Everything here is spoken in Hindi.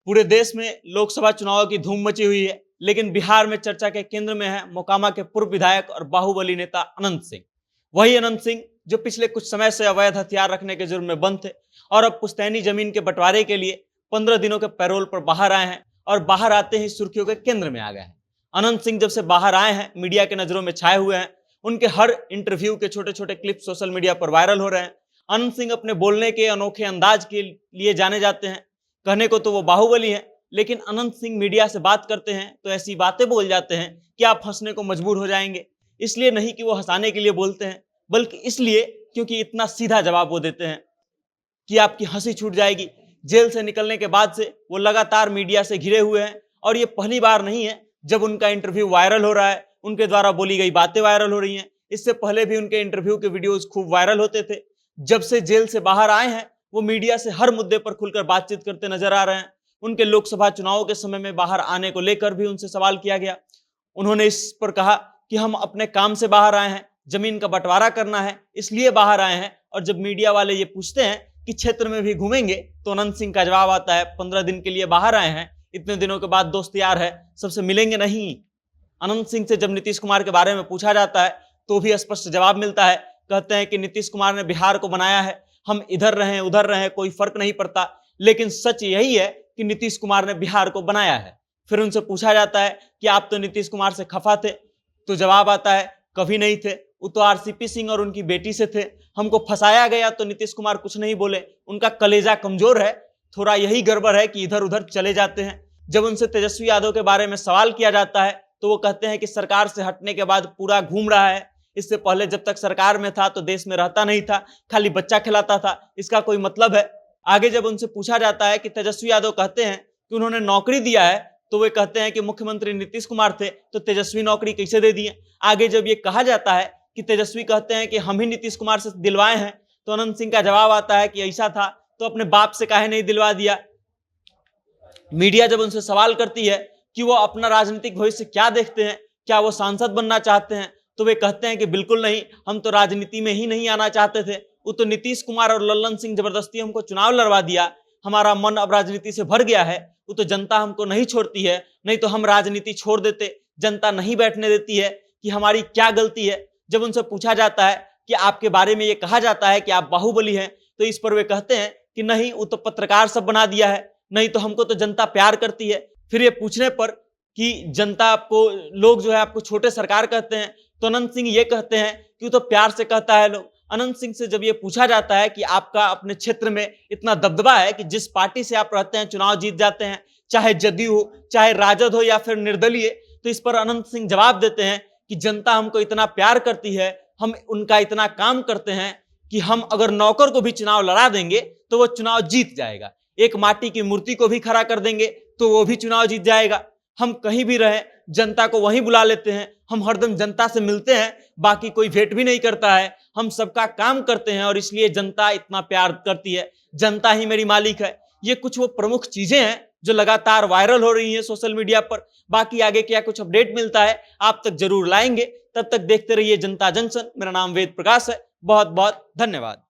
पूरे देश में लोकसभा चुनाव की धूम मची हुई है, लेकिन बिहार में चर्चा के केंद्र में है मोकामा के पूर्व विधायक और बाहुबली नेता अनंत सिंह। वही अनंत सिंह जो पिछले कुछ समय से अवैध हथियार रखने के जुर्म में बंद थे और अब पुश्तैनी जमीन के बंटवारे के लिए 15 दिनों के पैरोल पर बाहर आए हैं और बाहर आते ही सुर्खियों के केंद्र में आ गए हैं। अनंत सिंह जब से बाहर आए हैं, मीडिया के नजरों में छाए हुए हैं। उनके हर इंटरव्यू के छोटे छोटे क्लिप सोशल मीडिया पर वायरल हो रहे हैं। अनंत सिंह अपने बोलने के अनोखे अंदाज के लिए जाने जाते हैं। कहने को तो वो बाहुबली हैं, लेकिन अनंत सिंह मीडिया से बात करते हैं तो ऐसी बातें बोल जाते हैं कि आप हंसने को मजबूर हो जाएंगे। इसलिए नहीं कि वो हंसाने के लिए बोलते हैं, बल्कि इसलिए क्योंकि इतना सीधा जवाब वो देते हैं कि आपकी हंसी छूट जाएगी। जेल से निकलने के बाद से वो लगातार मीडिया से घिरे हुए हैं और ये पहली बार नहीं है जब उनका इंटरव्यू वायरल हो रहा है, उनके द्वारा बोली गई बातें वायरल हो रही हैं। इससे पहले भी उनके इंटरव्यू के वीडियोज खूब वायरल होते थे। जब से जेल से बाहर आए हैं, वो मीडिया से हर मुद्दे पर खुलकर बातचीत करते नजर आ रहे हैं। उनके लोकसभा चुनाव के समय में बाहर आने को लेकर भी उनसे सवाल किया गया। उन्होंने इस पर कहा कि हम अपने काम से बाहर आए हैं, जमीन का बंटवारा करना है इसलिए बाहर आए हैं। और जब मीडिया वाले ये पूछते हैं कि क्षेत्र में भी घूमेंगे, तो अनंत सिंह का जवाब आता है 15 दिन के लिए बाहर आए हैं, इतने दिनों के बाद दोस्त यार है, सबसे मिलेंगे नहीं। अनंत सिंह से जब नीतीश कुमार के बारे में पूछा जाता है तो भी स्पष्ट जवाब मिलता है। कहते हैं कि नीतीश कुमार ने बिहार को बनाया है, हम इधर रहें उधर रहें कोई फर्क नहीं पड़ता। लेकिन सच यही है कि नीतीश कुमार ने बिहार को बनाया है। फिर उनसे पूछा जाता है कि आप तो नीतीश कुमार से खफा थे, तो जवाब आता है कभी नहीं थे, वो तो आरसीपी सिंह और उनकी बेटी से थे। हमको फंसाया गया तो नीतीश कुमार कुछ नहीं बोले, उनका कलेजा कमजोर है, थोड़ा यही गड़बड़ है कि इधर उधर चले जाते हैं। जब उनसे तेजस्वी यादव के बारे में सवाल किया जाता है तो वो कहते हैं कि सरकार से हटने के बाद पूरा घूम रहा है। इससे पहले जब तक सरकार में था तो देश में रहता नहीं था, खाली बच्चा खिलाता था, इसका कोई मतलब है? आगे जब उनसे पूछा जाता है कि तेजस्वी यादव कहते हैं कि उन्होंने नौकरी दिया है, तो वे कहते हैं कि मुख्यमंत्री नीतीश कुमार थे तो तेजस्वी नौकरी कैसे दे दिए। आगे जब ये कहा जाता है कि तेजस्वी कहते हैं कि हम ही नीतीश कुमार से दिलवाए हैं, तो अनंत सिंह का जवाब आता है कि ऐसा था तो अपने बाप से काहे नहीं दिलवा दिया। मीडिया जब उनसे सवाल करती है कि वो अपना राजनीतिक भविष्य क्या देखते हैं, क्या वो सांसद बनना चाहते हैं, तो वे कहते हैं कि बिल्कुल नहीं, हम तो राजनीति में ही नहीं आना चाहते थे। वो तो नीतीश कुमार और लल्लन सिंह जबरदस्ती हमको चुनाव लड़वा दिया, हमारा मन अब राजनीति से भर गया है। वो तो जनता हमको नहीं छोड़ती है, नहीं तो हम राजनीति छोड़ देते, जनता नहीं बैठने देती है कि हमारी क्या गलती है। जब उनसे पूछा जाता है कि आपके बारे में ये कहा जाता है कि आप बाहुबली हैं, तो इस पर वे कहते हैं कि नहीं, वो तो पत्रकार सब बना दिया है, नहीं तो हमको तो जनता प्यार करती है। फिर ये पूछने पर कि जनता आपको, लोग जो है आपको छोटे सरकार कहते हैं, तो अनंत सिंह ये कहते हैं कि वो तो प्यार से कहता है लोग। अनंत सिंह से जब ये पूछा जाता है कि आपका अपने क्षेत्र में इतना दबदबा है कि जिस पार्टी से आप रहते हैं चुनाव जीत जाते हैं, चाहे जदयू हो, चाहे राजद हो या फिर निर्दलीय, तो इस पर अनंत सिंह जवाब देते हैं कि जनता हमको इतना प्यार करती है, हम उनका इतना काम करते हैं कि हम अगर नौकर को भी चुनाव लड़ा देंगे तो वो चुनाव जीत जाएगा, एक माटी की मूर्ति को भी खड़ा कर देंगे तो वो भी चुनाव जीत जाएगा। हम कहीं भी रहें जनता को वहीं बुला लेते हैं, हम हरदम जनता से मिलते हैं, बाकी कोई भेंट भी नहीं करता है, हम सबका काम करते हैं और इसलिए जनता इतना प्यार करती है, जनता ही मेरी मालिक है। ये कुछ वो प्रमुख चीजें हैं जो लगातार वायरल हो रही हैं सोशल मीडिया पर। बाकी आगे क्या कुछ अपडेट मिलता है आप तक जरूर लाएंगे। तब तक देखते रहिए जनता जंक्शन। मेरा नाम वेद प्रकाश है। बहुत बहुत धन्यवाद।